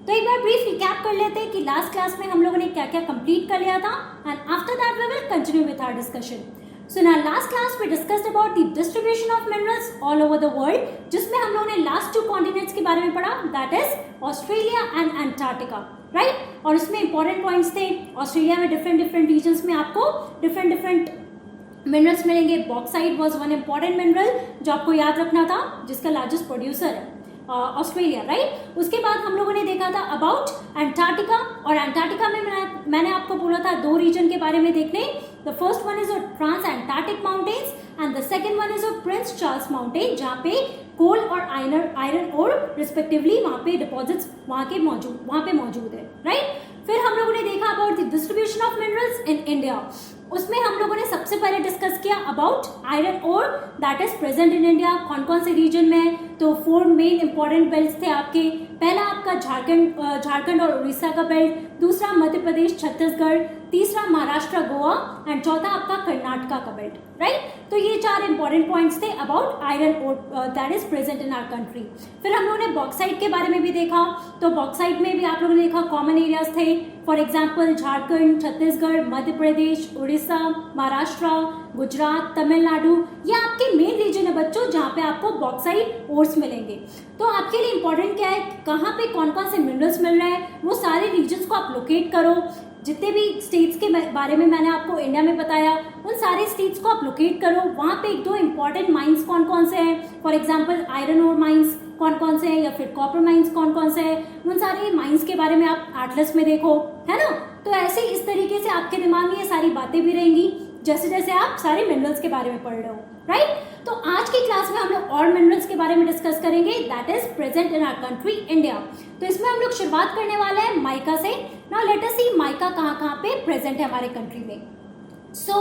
तो एक बार brief recap कर लेते हैं कि लास्ट क्लास में हम लोगों ने क्या क्या कंप्लीट कर लिया था and after that we will continue with our discussion. So in our last class we discussed about the distribution of minerals all over the world, जिसमें हम लोगों ने लास्ट 2 कॉन्टिनेंट्स के बारे में पढ़ा, that is Australia and Antarctica, right. और इसमें इंपॉर्टेंट पॉइंट्स थे. ऑस्ट्रेलिया में डिफरेंट रीजन्स में आपको डिफरेंट मिनरल्स मिलेंगे. Bauxite was one important mineral जो आपको याद रखना था, जिसका लार्जेस्ट प्रोड्यूसर है ऑस्ट्रेलिया, राइट. उसके बाद हम लोगों ने देखा था अबाउट अंटार्कटिका, और अंटार्कटिका में मैंने आपको बोला था 2 रीजन के बारे में देखने. The first one is trans Antarctic mountains and the second one is Prince Charles mountain, जहाँ पे कोल और आयरन और रिस्पेक्टिवली वहाँ पे डिपॉजिट्स वहाँ पे मौजूद है, राइट. फिर हम लोगों ने देखा about the distribution of minerals in India. उसमें हम लोगों ने सबसे पहले डिस्कस किया about iron ore that is present in India. कौन से रीजन में, तो 4 मेन इंपॉर्टेंट बेल्ट थे आपके. पहला आपका झारखंड और उड़ीसा का बेल्ट, दूसरा मध्य प्रदेश छत्तीसगढ़, तीसरा महाराष्ट्र गोवा एंड चौथा आपका कर्नाटका का बेल्ट, राइट. तो ये 4 इंपॉर्टेंट पॉइंट्स थे about iron ore that is present in our country. फिर हम लोगों ने बॉक्साइट के बारे में भी देखा. तो बॉक्साइट में भी आप लोगों ने देखा कॉमन एरियाज थे. फॉर एग्जाम्पल झारखंड, छत्तीसगढ़, मध्य प्रदेश, उड़ीसा, महाराष्ट्र, गुजरात, तमिलनाडु, ये आपके मेन रीजन है बच्चों जहाँ पे आपको बॉक्साइट ओर्स मिलेंगे. तो आपके लिए इंपॉर्टेंट क्या है, कहाँ पे कौन से मिनरल्स मिल रहे हैं, वो सारे रीजन्स को आप लोकेट करो. जितने भी स्टेट्स के बारे में मैंने आपको इंडिया में बताया, उन सारे स्टेट्स को आप लोकेट करो. वहाँ पे 1-2 इंपॉर्टेंट माइंस कौन से हैं, for example iron ore mines कौन से हैं, या फिर कॉपर माइंस कौन से हैं, उन सारे माइंस के बारे में आप एटलस में देखो, है ना. तो ऐसे इस तरीके से आपके दिमाग में ये सारी बातें भी रहेंगी जैसे जैसे आप सारे मिनरल्स के बारे में पढ़ रहे हो, राइट. तो आज की क्लास में हम लोग और मिनरल्स के बारे में डिस्कस करेंगे that is present in our country India. तो इसमें हम लोग शुरुआत करने वाले हैं माइका से. Now let us see mica कहाँ पे प्रेजेंट है हमारे कंट्री में. So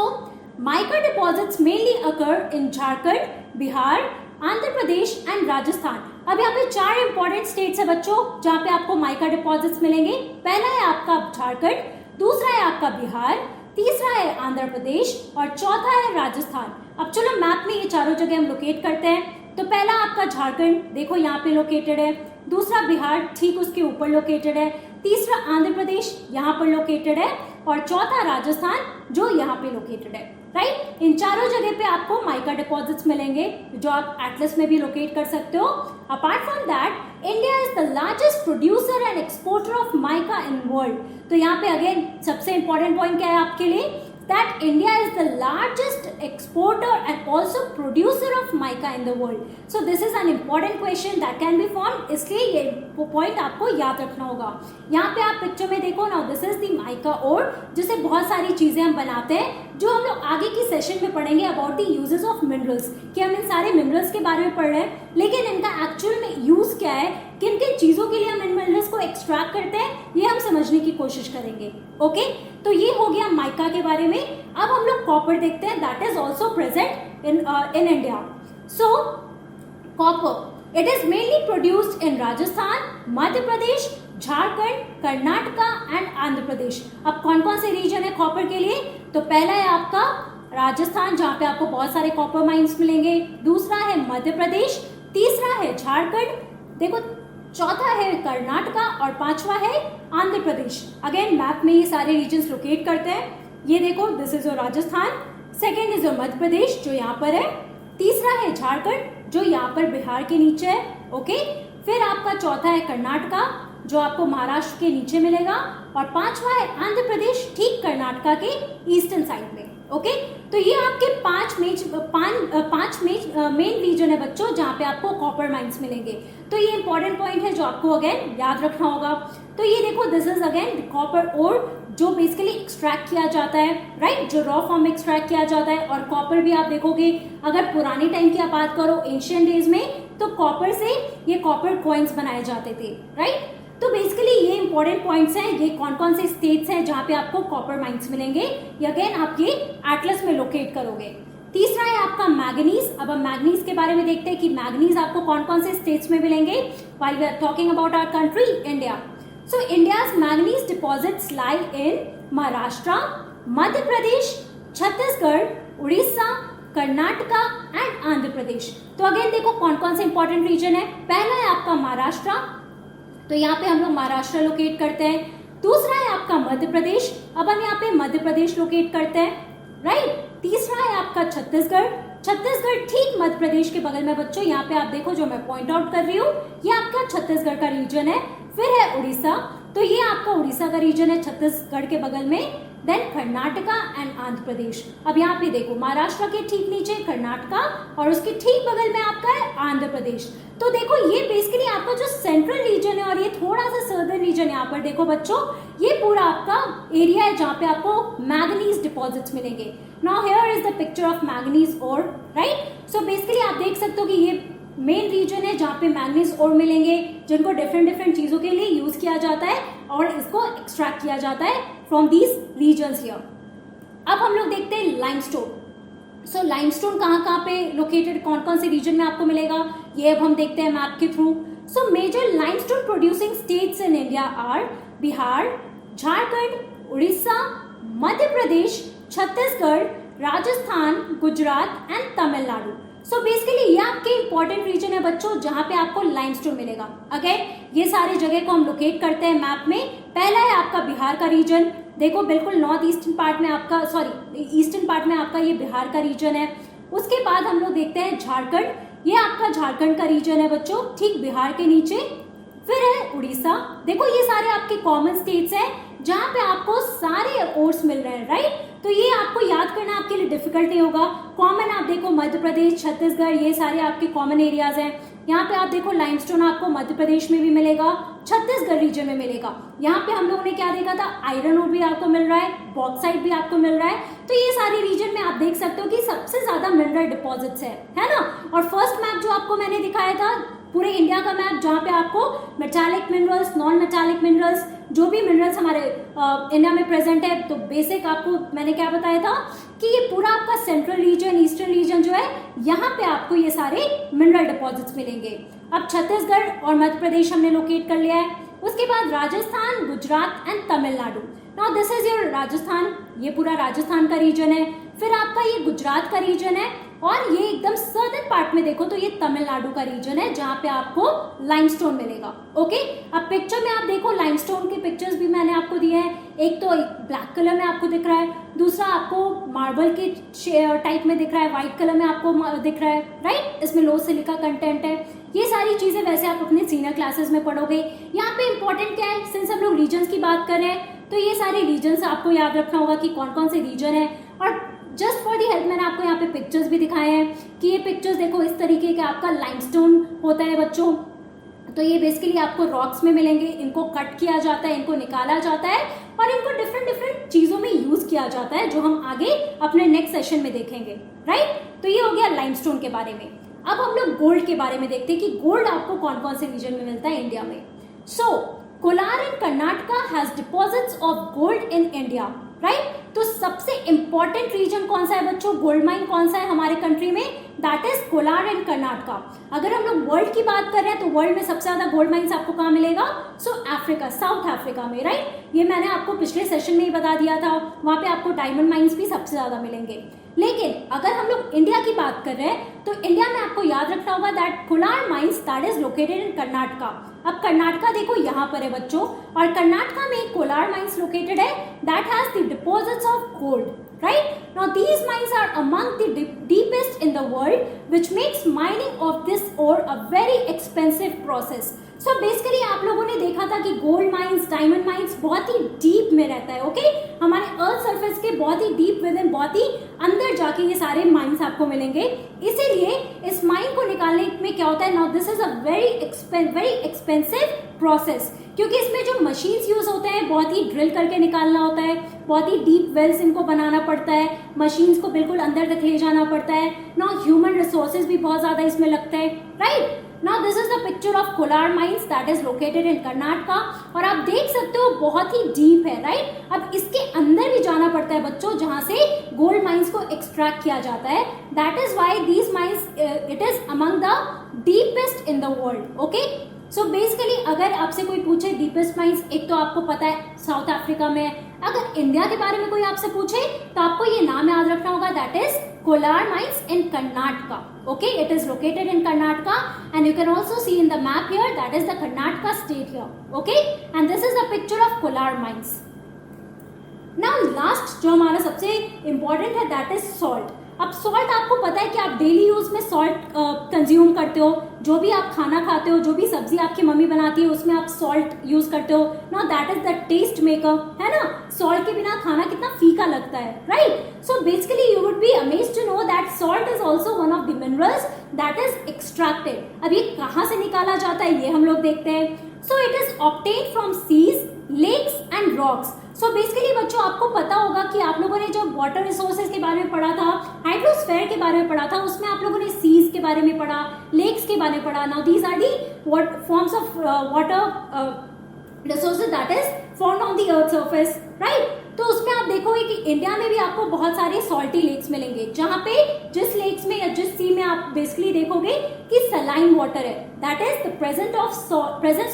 mica deposits mainly occur in Jharkhand, Bihar, Andhra Pradesh and Rajasthan. अब यहाँ पे 4 इंपॉर्टेंट स्टेट्स है बच्चों जहाँ पे आपको माइका डिपॉजिट्स मिलेंगे. पहला है आपका झारखंड, दूसरा है आपका बिहार, तीसरा है आंध्र प्रदेश और चौथा है राजस्थान. अब चलो मैप में ये चारों जगह हम लोकेट करते हैं. तो पहला आपका झारखंड, देखो यहाँ पे लोकेटेड है. दूसरा बिहार, ठीक उसके ऊपर लोकेटेड है. तीसरा आंध्र प्रदेश यहाँ पर लोकेटेड है, और चौथा राजस्थान जो यहाँ पे लोकेटेड है, राइट. इन चारों जगह पे आपको माइका डिपॉजिट्स मिलेंगे जो आप एटलस में भी लोकेट कर सकते हो. Apart from that, India is the largest producer and exporter of mica in world. तो यहाँ पे अगेन सबसे इंपॉर्टेंट पॉइंट क्या है आपके लिए, that India is the largest exporter and also producer of mica in the world. So this is an important question that can be formed, इसलिए ये पॉइंट आपको याद रखना होगा. यहाँ पे आप पिक्चर में देखो ना, दिस इज द माइका ओर, जिससे बहुत सारी चीजें हम बनाते हैं जो हम लोग आगे की सेशन में पढ़ेंगे about the uses of minerals, कि हम इन सारे मिनरल्स के बारे में पढ़ रहे हैं, लेकिन इनका एक्चुअल में यूज क्या है, किन किन चीजों के लिए हम इन मिनरल्स को एक्सट्रैक्ट करते हैं, ये हम समझने की कोशिश करेंगे. ओके, तो ये हो गया माइका के बारे में. अब हम लोग कॉपर देखते हैं that is also present in India. So copper it is mainly produced in Rajasthan, Madhya Pradesh, Jharkhand, Karnataka and Andhra Pradesh. अब कौन से रीजन है कॉपर के लिए, तो पहला है आपका राजस्थान जहाँ पे आपको बहुत सारे कॉपर माइंस मिलेंगे. दूसरा है मध्य प्रदेश, तीसरा है झारखंड, देखो चौथा है कर्नाटका और पांचवा है आंध्र प्रदेश. अगेन मैप में ये सारे रीजन्स लोकेट करते हैं. ये देखो this is your Rajasthan, second is your Madhya Pradesh जो यहाँ पर है, तीसरा है झारखंड जो यहाँ पर बिहार के नीचे है. ओके, फिर आपका चौथा है कर्नाटका जो आपको महाराष्ट्र के नीचे मिलेगा, और पांचवा है आंध्र प्रदेश ठीक कर्नाटका के ईस्टर्न साइड में. ओके, तो ये आपके 5 मेन रीजन है बच्चों जहाँ पे आपको कॉपर माइंस मिलेंगे. तो ये इंपॉर्टेंट पॉइंट है जो आपको अगेन याद रखना होगा. तो ये देखो this is again copper ore जो बेसिकली एक्सट्रैक्ट किया जाता है, राइट, जो रॉ फॉर्म में एक्सट्रैक्ट किया जाता है. और कॉपर भी आप देखोगे, अगर पुराने टाइम की आप बात करो एशियन डेज में, तो कॉपर से ये कॉपर कॉइन्स बनाए जाते थे, राइट. तो बेसिकली ये इंपॉर्टेंट पॉइंट्स हैं, ये कौन से स्टेट्स हैं जहाँ पे आपको कॉपर माइंस मिलेंगे, ये अगेन आप ये एटलस में लोकेट करोगे. तीसरा है आपका मैग्नीज. अब हम मैग्नीज के बारे में देखते हैं कि मैग्नीज आपको कौन से स्टेट्स में मिलेंगे while we are talking about our country India. So India's manganese deposits lie in Maharashtra, Madhya Pradesh, Chhattisgarh, Orissa, Karnataka and Andhra Pradesh. तो अगेन देखो कौन से इंपॉर्टेंट रीजन है. पहला है आपका महाराष्ट्र, तो यहाँ पे हम लोग महाराष्ट्र लोकेट करते हैं। दूसरा है आपका मध्य प्रदेश, अब हम यहाँ पे मध्य प्रदेश लोकेट करते हैं, राइट। तीसरा है आपका छत्तीसगढ़, छत्तीसगढ़ ठीक मध्य प्रदेश के बगल में बच्चों, यहाँ पे आप देखो जो मैं पॉइंट आउट कर रही हूँ, ये आपका छत्तीसगढ़ का रीजन है। फिर है उड़ीसा, तो ये आपका उड़ीसा का रीजन है छत्तीसगढ़ के बगल में। Then Karnataka and Andhra Pradesh. अब यहाँ पे देखो महाराष्ट्र के ठीक नीचे कर्नाटका और उसके ठीक बगल में आपका है आंध्र प्रदेश। तो देखो ये बेसिकली आपका जो सेंट्रल रीजन है और ये थोड़ा सा सर्दर्न रीजन है। यहाँ पर देखो बच्चों, ये पूरा आपका एरिया है जहाँ पे आपको मैंगनीज डिपॉजिट्स मिलेंगे। Now here is the picture of manganese ore, right. So basically आप देख सकते हो कि ये मेन रीजन है जहाँ पे मैंगनीज ओर मिलेंगे, जिनको डिफरेंट चीजों के लिए यूज किया जाता है और इसको एक्सट्रैक्ट किया जाता है फ्रॉम दीज रीजन्स हियर। अब हम लोग देखते हैं लाइमस्टोन। सो लाइमस्टोन कहाँ पे लोकेटेड, कौन कौन से रीजन में आपको मिलेगा, ये अब हम देखते हैं मैप के through. So major limestone producing states in India are Bihar, Jharkhand, Orissa, Madhya Pradesh, Chhattisgarh, Rajasthan, Gujarat and Tamil Nadu. So basically ये आपके इंपॉर्टेंट रीजन है बच्चों जहां पे आपको लाइमस्टोन मिलेगा। अगेन ये सारी जगह को हम लोकेट करते हैं मैप में। पहला है आपका बिहार का रीजन, देखो बिल्कुल नॉर्थ ईस्टर्न पार्ट में आपका, सॉरी ईस्टर्न पार्ट में आपका ये बिहार का रीजन है। उसके बाद हम लोग देखते हैं झारखंड, ये आपका झारखंड का रीजन है बच्चों, ठीक बिहार के नीचे। फिर है उड़ीसा, देखो ये सारे आपके कॉमन स्टेट्स हैं जहां पे आपको सारे ओर्स मिल रहे हैं, राइट। तो ये आपको याद करना आपके लिए डिफिकल्ट नहीं होगा। कॉमन आप देखो मध्य प्रदेश, छत्तीसगढ़, ये सारे आपके कॉमन एरियाज हैं। यहाँ पे आप देखो लाइमस्टोन आपको मध्य प्रदेश में भी मिलेगा, छत्तीसगढ़ रीजन में मिलेगा। यहाँ पे हम लोगों ने क्या देखा था, आयरन ओर भी आपको मिल रहा है, बॉक्साइट भी आपको मिल रहा है। तो ये सारे रीजन में आप देख सकते हो कि सबसे ज्यादा मिनरल डिपॉजिट्स है ना। और फर्स्ट मैप जो आपको मैंने दिखाया था पूरे इंडिया का मैप, जहाँ पे आपको metallic minerals, non metallic minerals, जो भी मिनरल्स हमारे इंडिया में प्रेजेंट है, तो बेसिक आपको मैंने क्या बताया था कि ये पूरा आपका सेंट्रल रीजन, ईस्टर्न रीजन जो है, यहाँ पे आपको ये सारे मिनरल डिपॉजिट्स मिलेंगे। अब छत्तीसगढ़ और मध्य प्रदेश हमने लोकेट कर लिया है। उसके बाद Rajasthan, Gujarat and Tamil Nadu. Now this is your Rajasthan, ये पूरा राजस्थान का रीजन है। फिर आपका ये गुजरात का रीजन है और ये एकदम सर्दर्न पार्ट में देखो तो ये तमिलनाडु का रीजन है जहां पे आपको लाइमस्टोन मिलेगा। ओके, अब पिक्चर में आप देखो लाइमस्टोन के पिक्चर्स भी मैंने आपको दिए हैं। एक तो ब्लैक कलर में आपको दिख रहा है, दूसरा आपको मार्बल के टाइप में दिख रहा है, व्हाइट कलर में आपको दिख रहा है, राइट। इसमें लो सिलिका कंटेंट है। ये सारी चीजें वैसे आप अपने सीनियर क्लासेस में पढ़ोगे। यहाँ पे इंपॉर्टेंट क्या है, सिंस हम लोग रीजन्स की बात कर रहे हैं तो ये सारे रीजन्स आपको याद रखना होगा कि कौन कौन से रीजन है। और जस्ट फॉर दी हेल्प मैंने आपको यहाँ पे पिक्चर्स भी दिखाए हैं कि ये पिक्चर्स देखो इस तरीके के आपका लाइमस्टोन होता है बच्चों। तो ये बेसिकली आपको रॉक्स में मिलेंगे, इनको कट किया जाता है, इनको निकाला जाता है और इनको डिफरेंट चीजों में यूज किया जाता है, जो हम आगे अपने नेक्स्ट सेशन में देखेंगे, राइट। तो ये हो गया लाइमस्टोन के बारे में। अब हम लोग गोल्ड के बारे में देखते हैं कि गोल्ड आपको कौन कौन से रीजन में मिलता है इंडिया में। So Kolar in Karnataka has deposits of gold in India, right. तो सबसे इंपॉर्टेंट रीजन कौन सा है बच्चों, गोल्ड माइन कौन सा है हमारे कंट्री में, that is Kolar in Karnataka. अगर हम लोग वर्ल्ड की बात कर रहे हैं तो वर्ल्ड में सबसे ज्यादा गोल्ड माइंस आपको कहाँ मिलेगा, सो अफ्रीका, साउथ अफ्रीका में, राइट। ये मैंने आपको पिछले सेशन में ही बता दिया था, वहां पे आपको डायमंड माइंस भी सबसे ज्यादा मिलेंगे। लेकिन अगर हम लोग इंडिया की बात कर रहे हैं तो इंडिया में आपको याद रखना होगा that Kolar mines that is located in Karnataka. अब कर्नाटका देखो यहाँ पर है बच्चों, और कर्नाटका में कोलार माइंस लोकेटेड है that has the deposits of gold, right? Now these mines are among the deepest in the world, which makes mining of this ore a very expensive process. So basically आप लोगों ने देखा था कि gold mines, diamond mines बहुत ही deep में रहता है, ओके हमारे अर्थ सरफेस के बहुत ही डीप विद इन, बहुत ही अंदर जाके ये सारे माइंस आपको मिलेंगे। इसीलिए इस माइन को निकालने में क्या होता है, now this is a very expensive process, क्योंकि इसमें जो मशीन्स यूज होते हैं बहुत ही ड्रिल करके निकालना होता है, बहुत ही डीप वेल्स इनको बनाना पड़ता है, मशीन्स को बिल्कुल अंदर तक ले जाना पड़ता है, नाउ ह्यूमन रिसोर्सेज भी बहुत ज्यादा इसमें लगता है, right. Now this is the picture of Kolar mines that is located in Karnataka, और आप देख सकते हो बहुत ही डीप है, राइट। अब इसके अंदर भी जाना पड़ता है बच्चों, जहां से गोल्ड माइंस को एक्सट्रैक्ट किया जाता है। That is why these mines it is among the deepest in the world, okay? So basically अगर आपसे कोई पूछे डीपेस्ट माइंस, एक तो आपको पता है साउथ अफ्रीका में, अगर इंडिया के बारे में कोई आपसे पूछे तो आपको ये नाम याद रखना होगा, that is Kolar mines in Karnataka. Okay, it is located in Karnataka and you can also see in the map here, that is the Karnataka state here. Okay, and this is the picture of Kolar mines. Now last जो हमारा सबसे important है that is salt. अब salt आपको पता है कि आप डेली यूज में सॉल्ट कंज्यूम करते हो, जो भी आप खाना खाते हो, जो भी सब्जी आपकी मम्मी बनाती है उसमें आप सॉल्ट यूज करते हो. Now that is the test maker, है ना. सॉल्ट के बिना खाना कितना फीका लगता है, right. So basically you would be amazed to know that salt is also one of the minerals that is extracted. अब ये कहाँ से निकाला जाता है ये हम लोग देखते हैं. So it is obtained from seas, lakes and rocks. So basically बच्चों आपको पता होगा कि आप लोगों ने जो वाटर रिसोर्सेज के बारे में पढ़ा था, हाइड्रोस्फीयर के बारे में पढ़ा था, उसमें आप लोगों ने सीज के बारे में पढ़ा, लेक्स के बारे में पढ़ा. Now these are the forms of water resources that is found on the earth surface, right. तो उसमें आप देखोगे कि इंडिया में भी आपको बहुत सारे सॉल्टी लेक्स मिलेंगे, जहां पे जिस लेक्स में या जिस सी में आप बेसिकली देखोगे कि सलाइन वाटर है, that is the presence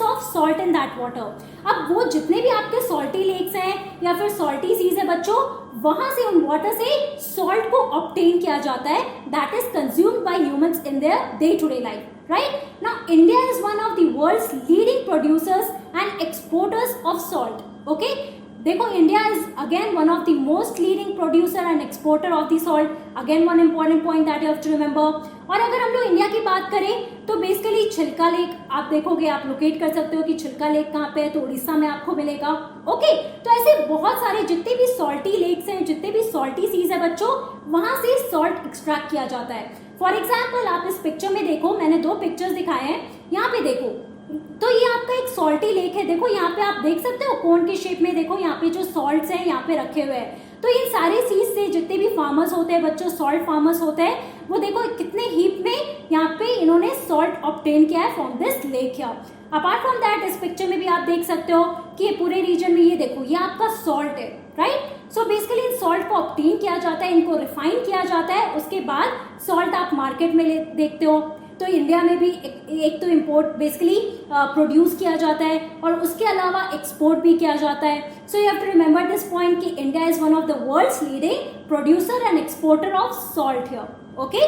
of salt in that water. अब वो जितने भी आपके सॉल्टी लेक्स हैं या फिर सॉल्टी सीज है बच्चों, वहां से उन वाटर से सॉल्ट को ऑब्टेन किया जाता है, that is consumed by humans in their day to day life, right. Now India is one of the world's leading producers and exporters of salt. Okay, देखो India is again one of the most leading producer and exporter of the salt. Again one important point that you have to remember. और अगर हम लोग India की बात करें तो basically छिलका लेक आप देखोगे, आप लोकेट कर सकते हो कि छिलका लेक कहाँ पे है, तो उड़ीसा में आपको मिलेगा. ओके, तो ऐसे बहुत सारे जितने भी सॉल्टी लेक्स हैं, जितने भी सॉल्टी सीज है बच्चों, वहां से सॉल्ट एक्सट्रैक्ट किया जाता है. फॉर एग्जाम्पल आप इस पिक्चर में देखो, मैंने 2 पिक्चर्स दिखाए हैं, यहाँ पे देखो. तो ये आपका एक सॉल्टी लेक है. देखो यहाँ पे आप देख सकते हो कोन के शेप में, देखो यहाँ पे जो सॉल्ट्स हैं यहाँ पे रखे हुए हैं. तो इन सारे सीज से जितने भी फार्मर्स होते हैं बच्चों, सॉल्ट फार्मर्स होते हैं, वो देखो कितने हीप में यहाँ पे इन्होंने सॉल्ट ऑब्टेन किया है from this lake here. Apart from that इस पिक्चर में भी आप देख सकते हो कि ये पूरे रीजन में ये देखो ये आपका सॉल्ट है, राइट. सो बेसिकली इन सॉल्ट को ऑब्टेन किया जाता है, इनको रिफाइन किया जाता है, उसके बाद सॉल्ट आप मार्केट में देखते हो. तो इंडिया में भी एक तो इम्पोर्ट बेसिकली प्रोड्यूस किया जाता है और उसके अलावा एक्सपोर्ट भी किया जाता है. So you have to remember this point कि India is one of the world's leading producer and exporter of salt here. Okay,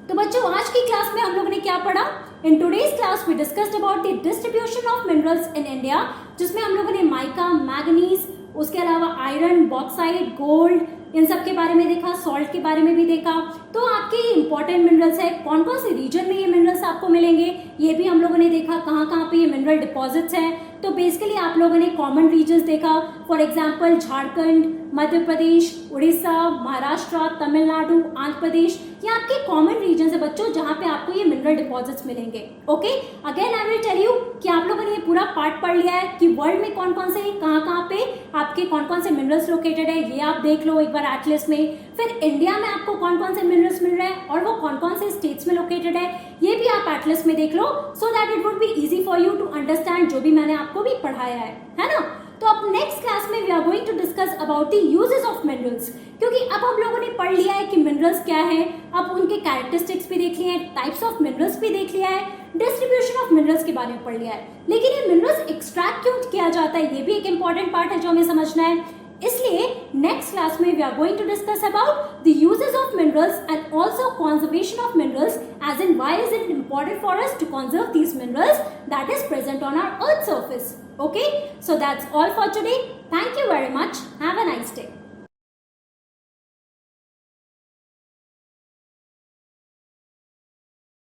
तो बच्चों आज की क्लास में हम लोगों ने क्या पढ़ा. In today's class we discussed about the distribution of minerals in India, जिसमें हम लोगों ने माइका, मैग्नीज, उसके अलावा आयरन, बॉक्साइट, गोल्ड, इन सब के बारे में देखा, सॉल्ट के बारे में भी देखा. तो आपके इंपॉर्टेंट मिनरल्स है, कौन कौन से रीजन में ये मिनरल्स आपको मिलेंगे ये भी हम लोगों ने देखा, कहाँ कहाँ पे ये मिनरल डिपॉजिट्स हैं. तो बेसिकली आप लोगों ने कॉमन रीजन्स देखा, फॉर एग्जांपल झारखंड, मध्य प्रदेश, उड़ीसा, महाराष्ट्र, तमिलनाडु, आंध्र प्रदेश, ये आपके कॉमन रीजन्स है बच्चों जहाँ पे आपको ये मिनरल डिपॉजिट्स मिलेंगे. Okay, again I will tell you कि आप लोगों ने ये पूरा पार्ट पढ़ लिया है कि वर्ल्ड में कौन कौन से कहाँ कहाँ पे आपके कौन कौन से मिनरल्स लोकेटेड है, ये आप देख लो एक बार एटलस में. फिर इंडिया में आपको कौन कौन से मिनरल्स मिल रहे हैं और वो कौन कौन से स्टेट्स में लोकेटेड है, ये भी आप एटलस में देख लो, so that it would be easy for you to understand जो भी मैंने आपको भी पढ़ाया है ना. तो अब नेक्स्ट क्लास में we are going to discuss about the uses of minerals, क्योंकि अब हम लोगों ने पढ़ लिया है कि मिनरल्स क्या है, अब उनके कैरेक्टरिस्टिक्स भी देख लिए हैं, टाइप्स ऑफ मिनरल्स भी देख लिया है, डिस्ट्रीब्यूशन ऑफ मिनरल्स के बारे में पढ़ लिया है. लेकिन ये मिनरल्स एक्सट्रैक्ट क्यों किया जाता है ये भी एक इंपॉर्टेंट पार्ट है जो हमें समझना है. इसलिए नेक्स्ट क्लास में we are going to discuss about the uses of minerals and also conservation of minerals, as in why is it important for us to conserve these minerals that is present on our earth surface. Okay, so that's all for today. Thank you very much. Have a nice day.